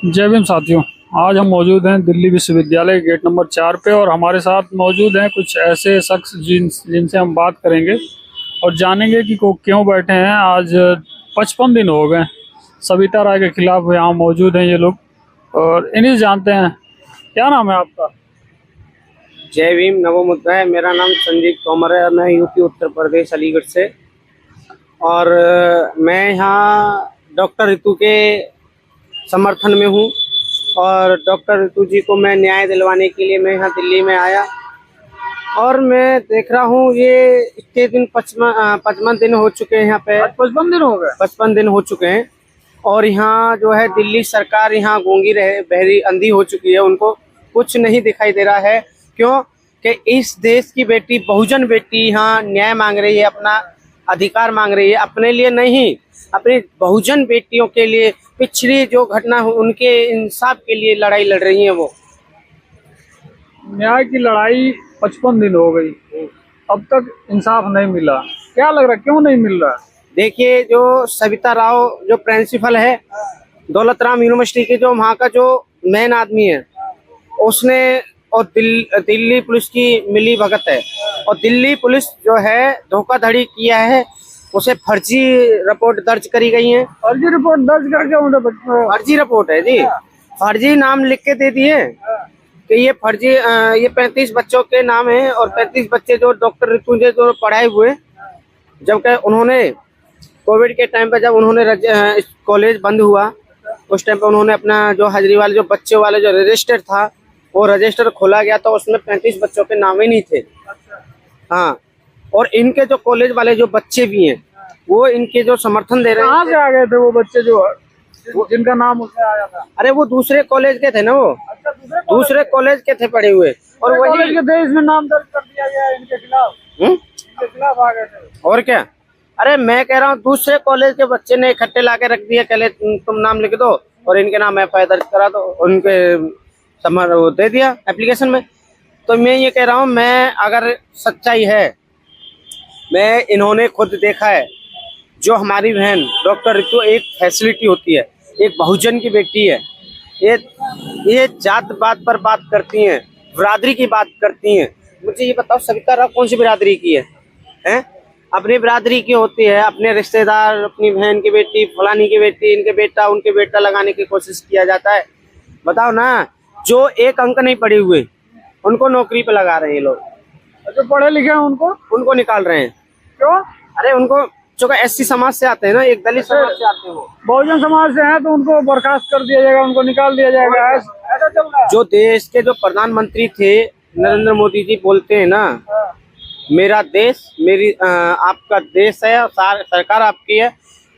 जय भीम साथियों। आज हम मौजूद हैं दिल्ली विश्वविद्यालय गेट नंबर 4 पे और हमारे साथ मौजूद हैं कुछ ऐसे शख्स जिनसे हम बात करेंगे और जानेंगे कि क्यों बैठे हैं। आज 55 दिन हो गए सविता राय के खिलाफ यहाँ मौजूद हैं ये लोग और इन्हीं से जानते हैं। क्या नाम है आपका? जय भीम, नमो बुद्धाय। मेरा नाम संजीव तोमर है। मैं यूपी उत्तर प्रदेश अलीगढ़ से और मैं यहाँ डॉक्टर ऋतु के समर्थन में हूँ और डॉक्टर ऋतु जी को मैं न्याय दिलवाने के लिए मैं यहाँ दिल्ली में आया और मैं देख रहा हूँ ये इतने दिन 55 दिन हो चुके हैं। यहाँ पे 55 दिन हो गए। 55 दिन हो चुके हैं और यहाँ जो है दिल्ली सरकार यहाँ गूंगी रहे, बहरी, अंधी हो चुकी है। उनको कुछ नहीं दिखाई दे रहा है। क्यों कि इस देश की बेटी, बहुजन बेटी यहाँ न्याय मांग रही है, अपना अधिकार मांग रही है, अपने लिए नहीं, अपनी बहुजन बेटियों के लिए, पिछड़ी जो घटना हो उनके इंसाफ के लिए लड़ाई लड़ रही है। वो न्याय की लड़ाई 55 दिन हो गई, अब तक इंसाफ नहीं मिला। क्या लग रहा है क्यों नहीं मिल रहा? देखिए, जो सविता राव जो प्रिंसिपल है दौलत राम यूनिवर्सिटी के, जो वहाँ का जो मेन आदमी है, उसने और दिल्ली पुलिस की मिली भगत है और दिल्ली पुलिस जो है धोखाधड़ी किया है, उसे फर्जी रिपोर्ट दर्ज करी गई है। फर्जी रिपोर्ट दर्ज करके फर्जी रिपोर्ट है जी, फर्जी नाम लिख के दे दिए कि ये फर्जी, ये 35 बच्चों के नाम है और 35 बच्चे जो डॉक्टर ऋतु जी जो पढ़ाए हुए, जबकि उन्होंने कोविड के टाइम पे जब उन्होंने कॉलेज बंद हुआ उस टाइम पे उन्होंने अपना जो हाजिरी वाले जो बच्चे वाले जो रजिस्टर था वो रजिस्टर खोला गया तो उसमें 35 बच्चों के नाम ही नहीं थे। हाँ, और इनके जो कॉलेज वाले जो बच्चे भी हैं वो इनके जो समर्थन दे रहे हैं। कहाँ से आ गए थे वो बच्चे जो जिनका नाम उसमें आया था? अरे वो दूसरे कॉलेज के थे ना, वो दूसरे कॉलेज के थे पढ़े हुए और वही के थे, इसमें नाम दर्ज कर दिया गया इनके खिलाफ। इनके खिलाफ आ गए थे और क्या। अरे मैं कह रहा हूँ दूसरे कॉलेज के बच्चे ने इकट्ठे ला के रख दिया, कहले तुम नाम लिख दो और इनके नाम FIR दर्ज करा दो, उनके वो दे दिया एप्लीकेशन में। तो मैं ये कह रहा हूँ, मैं अगर सच्चाई है, मैं इन्होंने खुद देखा है, जो हमारी बहन डॉक्टर ऋतु एक फैसिलिटी होती है, एक बहुजन की बेटी है, ये जात बात पर बात करती हैं, बिरादरी की बात करती हैं। मुझे ये बताओ सविता राव कौन सी बिरादरी की है? अपनी बिरादरी की होती है, अपने रिश्तेदार, अपनी बहन की बेटी, फलानी की बेटी, इनके बेटा, उनके बेटा लगाने की कोशिश किया जाता है। बताओ ना, जो एक अंक नहीं पढ़े हुए उनको नौकरी पे लगा रहे हैं लोग, जो पढ़े लिखे हैं उनको निकाल रहे हैं। क्यों? अरे उनको जो SC समाज से आते हैं ना, एक दलित समाज से आते हैं, वो बहुजन समाज से हैं तो उनको बर्खास्त कर दिया जाएगा, उनको निकाल दिया जाएगा, ऐसा चल रहा है। जो देश के जो प्रधानमंत्री थे नरेंद्र मोदी जी बोलते हैं ना, मेरा देश मेरी आपका देश है और सरकार आपकी है।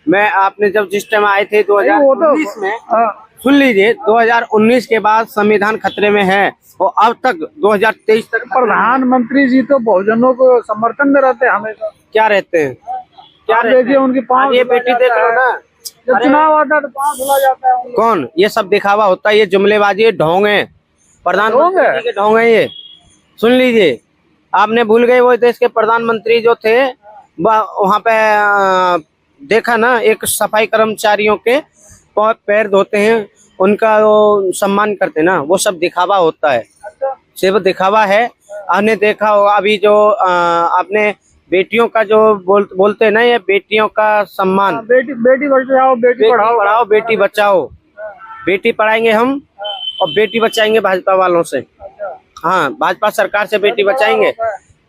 मैं आपने जब जिस टाइम आए थे 2019 में, सुन लीजिए, 2019 के बाद संविधान खतरे में है और अब तक 2023 तक प्रधानमंत्री जी तो बहुजनों को समर्थन में रहते हैं हमेशा। क्या रहते हैं? क्या देखिए उनकी पाँव ये बेटी देख लो ना, जब चुनाव आता है तो पाँव धुला जाता है। कौन? ये सब दिखावा होता है, ये जुमलेबाजी, ढोंग है, प्रधानमंत्री के ढोंग है ये। सुन लीजिए, आपने भूल गए वो देश के प्रधानमंत्री जो थे वहाँ पे देखा ना, एक सफाई कर्मचारियों के पैर धोते हैं, उनका वो सम्मान करते ना, वो सब दिखावा होता है, सिर्फ दिखावा है। आपने देखा होगा अभी जो आपने बेटियों का जो बोलते हैं ना, ये बेटियों का सम्मान, बेटी बचाओ, बेटी पढ़ाओ, बेटी बचाओ, बेटी पढ़ाएंगे हम और बेटी बचाएंगे भाजपा वालों से। हाँ, भाजपा सरकार से बेटी बचाएंगे।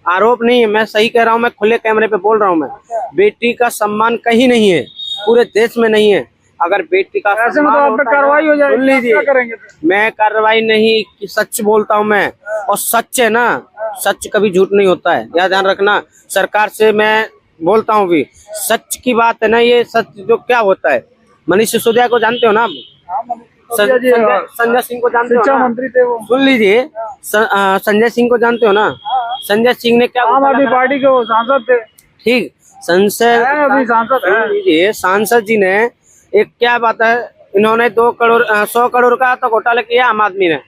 आरोप नहीं है, मैं सही कह रहा हूँ, मैं खुले कैमरे पे बोल रहा हूँ। मैं बेटी का सम्मान कहीं नहीं है, पूरे देश में नहीं है। अगर बेटी का कार्रवाई हो जाएगी, सुन लीजिए, मैं कार्रवाई नहीं कि सच बोलता हूँ मैं, और सच है ना, सच कभी झूठ नहीं होता है, यह ध्यान रखना। सरकार से मैं बोलता हूँ भी, सच की बात है ना, ये सच जो क्या होता है। मनीष सिसोदिया को जानते हो ना आप? संजय सिंह को जानते हो? शिक्षा मंत्री थे वो। सुन लीजिए, संजय सिंह को जानते हो ना? संजय सिंह ने क्या, आम आदमी पार्टी के वो सांसद थे। ठीक, सांसद जी ने एक क्या बात है, इन्होंने 100 करोड़ का तो घोटाला किया आम आदमी ने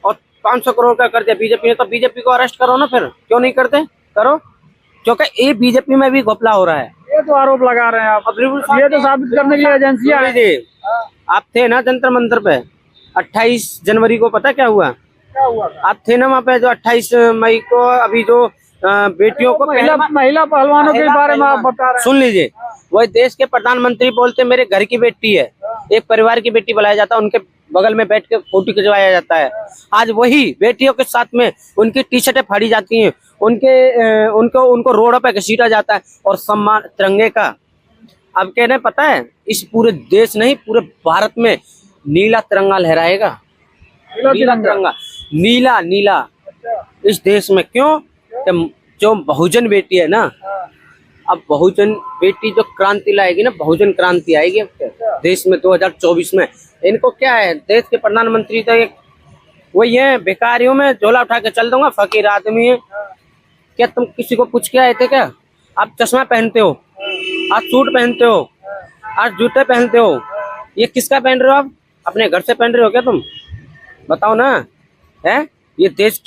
और 500 करोड़ का कर दिया बीजेपी ने। तो बीजेपी को अरेस्ट करो ना, फिर क्यों नहीं करते? करो, क्योंकि ये बीजेपी में भी घोटाला हो रहा है। ये तो आरोप लगा रहे हैं आप, ये तो साबित करने के लिए एजेंसियां हैं। आप थे ना जंतर मंतर पे, 28 जनवरी को पता क्या हुआ? क्या हुआ था? आप थे ना वहाँ पे, जो 28 मई को अभी जो बेटियों को महिला पहलवानों के बारे में आप बता रहे हैं। सुन लीजिए, वही देश के प्रधानमंत्री बोलते मेरे घर की बेटी है, एक परिवार की बेटी बुलाया जाता है, उनके बगल में बैठ के फोटो खिंचवाया जाता है। आज वही बेटियों के साथ में उनकी टी शर्टें फाड़ी जाती हैं, उनको रोडों पे घसीटा जाता है, और सम्मान तिरंगे का अब कहने पता है, इस पूरे देश नहीं पूरे भारत में नीला तिरंगा लहराएगा। नीला तिरंगा, नीला नीला इस देश में। क्यों? कि जो बहुजन बेटी है ना, अब बहुजन बेटी जो क्रांति लाएगी ना, बहुजन क्रांति आएगी देश में 2024 में। इनको क्या है, देश के प्रधानमंत्री तो एक वही है, भिखारियों में झोला उठा के चल दूंगा, फकीर आदमी है। क्या तुम किसी को पूछ के आए थे क्या? आप चश्मा पहनते हो, आज सूट पहनते हो, आज जूते पहनते हो, ये किसका पहन रहे हो आप? अपने घर से पहन रहे हो क्या तुम? बताओ ना। है ये देश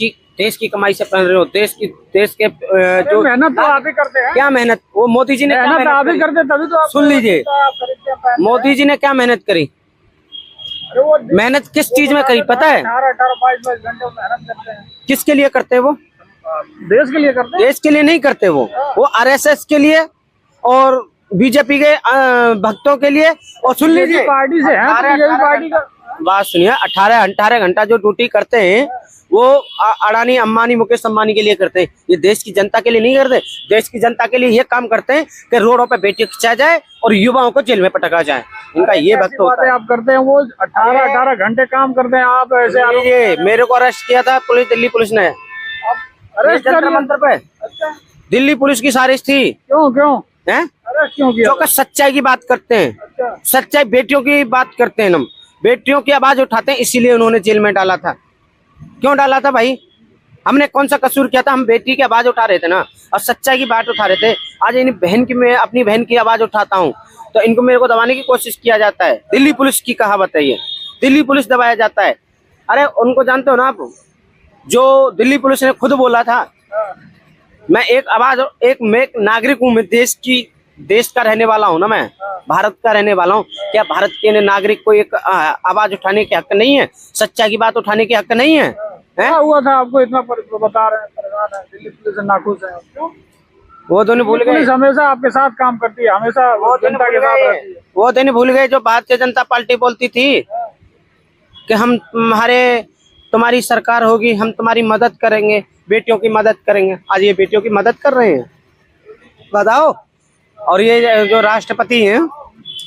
की कमाई से पहन रहे हो, देश के जो मेहनत तो आप ही करते हैं। क्या मेहनत? वो मोदी जी ने मेहनत आप ही करते, तभी तो आप सुन लीजिए, मोदी जी ने क्या मेहनत करी? मेहनत किस चीज में करी पता है? 18-22 घंटे मेहनत करते हैं। किसके लिए करते हैं वो? देश के लिए करते हैं। देश के लिए नहीं करते वो आरएसएस के लिए और बीजेपी के भक्तों के लिए। और सुन लीजिए, पार्टी से है, पार्टी का बात सुनिए, 18 घंटा जो ड्यूटी करते हैं वो अडानी अंबानी मुकेश अंबानी के लिए करते हैं। ये देश की जनता के लिए नहीं करते। देश की जनता के लिए ये काम करते हैं कि रोडों पे बेटी खिंचा जाए और युवाओं को जेल में पटका जाए। इनका ये भक्त होता है। आप करते हैं, वो 18 घंटे काम करते हैं। आप ऐसे ये मेरे को अरेस्ट किया था पुलिस, दिल्ली पुलिस ने अरेस्ट जंतर मंतर पे। दिल्ली पुलिस की साजिश थी। क्यों है? अरेस्ट क्यों किया? जो सच्चाई की बात करते हैं, सच्चाई बेटियों की बात करते हैं, हम बेटियों की आवाज उठाते हैं, इसीलिए उन्होंने जेल में डाला था। क्यों डाला था भाई? हमने कौन सा कसूर किया था? हम बेटी की आवाज उठा रहे थे ना, और सच्चाई की बात उठा रहे थे। आज इन बहन की, मैं अपनी बहन की आवाज उठाता हूँ तो इनको मेरे को दबाने की कोशिश किया जाता है। दिल्ली पुलिस की कहावत है ये, दिल्ली पुलिस दबाया जाता है। अरे उनको जानते हो ना आप? जो दिल्ली पुलिस ने खुद बोला था, मैं एक नागरिक हूँ, मैं देश का रहने वाला हूँ ना, मैं भारत का रहने वाला हूँ। क्या भारत के नागरिक को एक आवाज उठाने के हक नहीं है? सच्चाई की बात उठाने के हक नहीं है? क्या हुआ था आपको इतना बता रहे हैं? परेशान है, दिल्ली पुलिस से नाखुश है। क्यों? वो तो नहीं भूल गए, हमेशा आपके साथ काम करती है, हमेशा वो जनता के साथ रहती है। वो दिन भूल गए जो भारतीय जनता पार्टी बोलती थी कि हम तुम्हारी सरकार होगी, हम तुम्हारी मदद करेंगे, बेटियों की मदद करेंगे। आज ये बेटियों की मदद कर रहे हैं, बताओ। और ये जो राष्ट्रपति हैं,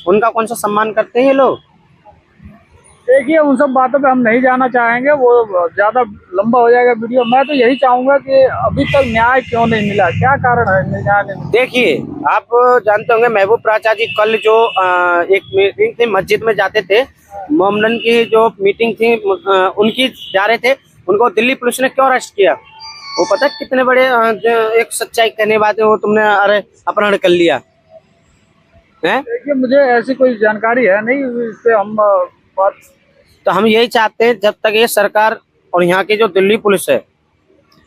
उनका कौन सा सम्मान करते हैं ये लोग? देखिए, उन सब बातों पे हम नहीं जाना चाहेंगे, वो ज्यादा लंबा हो जाएगा वीडियो। मैं तो यही चाहूंगा कि अभी तक न्याय क्यों नहीं मिला, क्या कारण है न्याय नहीं मिला? देखिए, आप जानते होंगे महबूब प्राचा जी कल जो एक मीटिंग थी, मस्जिद में जाते थे, मोमडन की जो मीटिंग थी उनकी जा रहे थे, उनको दिल्ली पुलिस ने क्यों अरेस्ट किया? वो पता है कितने बड़े एक सच्चाई कहने वाले वो तुमने अरे अपहरण कर लिया है? देखिए, मुझे ऐसी कोई जानकारी है नहीं, इससे हम बात। तो हम यही चाहते हैं, जब तक ये सरकार और यहाँ की जो दिल्ली पुलिस है,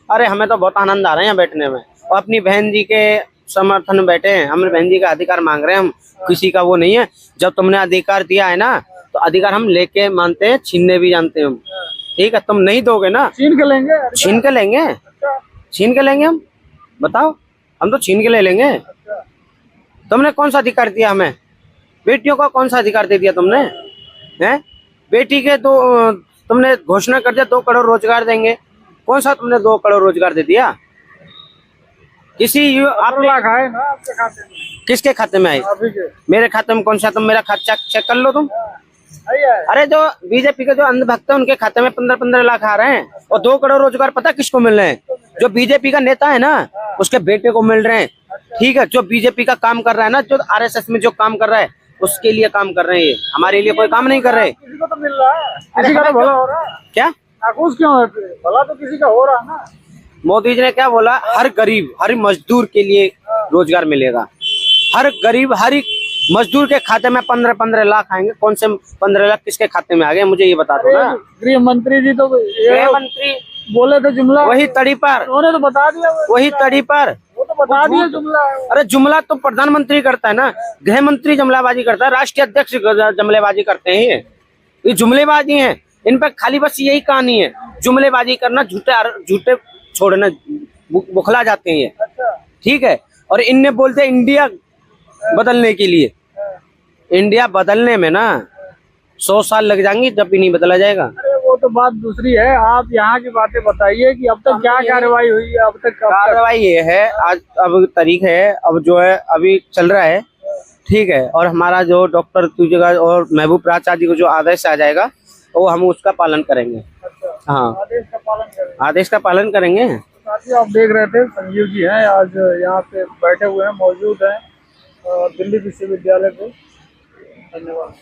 अरे हमें तो बहुत आनंद आ रहा है यहाँ बैठने में, और अपनी बहन जी के समर्थन में बैठे हैं। हम बहन जी का अधिकार मांग रहे हैं, हम किसी का वो नहीं है। जब तुमने अधिकार दिया है ना, तो अधिकार हम लेके मानते हैं, छीनने भी जानते हैं हम। ठीक है, तुम नहीं दोगे ना, छीन के लेंगे। छीन के लेंगे, छीन के लेंगे हम। बताओ, हम तो छीन के ले लेंगे। तुमने कौन सा अधिकार दिया हमें? बेटियों का कौन सा अधिकार दे दिया तुमने? हैं? बेटी के तो तुमने घोषणा कर दिया 2 करोड़ रोजगार देंगे। कौन सा तुमने 2 करोड़ रोजगार दे दिया? किसी आप लाख आए ना आपके खाते में? किसके खाते में आए? मेरे खाते में कौन सा? तुम मेरा खाता चेक कर लो तुम। अरे जो बीजेपी के जो अंधभक्त है, उनके खाते में 15-15 लाख आ रहे हैं, और 2 करोड़ रोजगार पता किसको मिल रहे हैं? जो बीजेपी का नेता है ना, उसके बेटे को मिल रहे हैं। ठीक है, जो बीजेपी का काम कर रहा है ना, जो आरएसएस में जो काम कर रहा है, उसके लिए काम कर रहे हैं। ये हमारे लिए कोई काम नहीं कर रहे। किसी को तो मिल रहा है, किसी का तो भला हो रहा है। क्या नाखुश क्यों है? भला तो किसी का हो रहा है ना। मोदी जी ने क्या बोला? हर गरीब, हर मजदूर के लिए रोजगार मिलेगा। हर गरीब, हर मजदूर के खाते में 15-15 लाख आएंगे। कौन से 15 लाख किसके खाते में आ गए, मुझे ये बता दो ना। गृह मंत्री जी तो गृह मंत्री बोले थे जुमला, वही तड़ी पर, उन्होंने तो बता दिया, वही तड़ी पर, वो तो बता दिया जुमला। अरे जुमला तो प्रधानमंत्री करता है ना, गृह मंत्री जुमलाबाजी करता है, राष्ट्रीय अध्यक्ष जुमलेबाजी करते हैं। ये जुमलेबाजी हैं। इन पर खाली बस यही कहानी है, जुमलेबाजी करना, झूठे छोड़ना, बुखला जाते हैं ये। ठीक है, और इनने बोलते हैं इंडिया बदलने के लिए। इंडिया बदलने में ना 100 साल लग जाएंगे, जब भी नहीं बदला जाएगा। अरे वो तो बात दूसरी है, आप यहाँ की बातें बताइए कि अब तक क्या कार्रवाई हुई है। अब तक कार्रवाई ये है, आज अब तारीख है, अब जो है अभी चल रहा है। ठीक है, और हमारा जो डॉक्टर तुझेगा और महबूब प्राचार्य जी को जो आदेश आ जाएगा वो हम उसका पालन करेंगे। हाँ, आदेश का पालन करें। आदेश का पालन करेंगे। साथियों, आप देख रहे थे संजीव जी हैं, आज यहाँ पे बैठे हुए हैं, मौजूद हैं दिल्ली विश्वविद्यालय पे। धन्यवाद।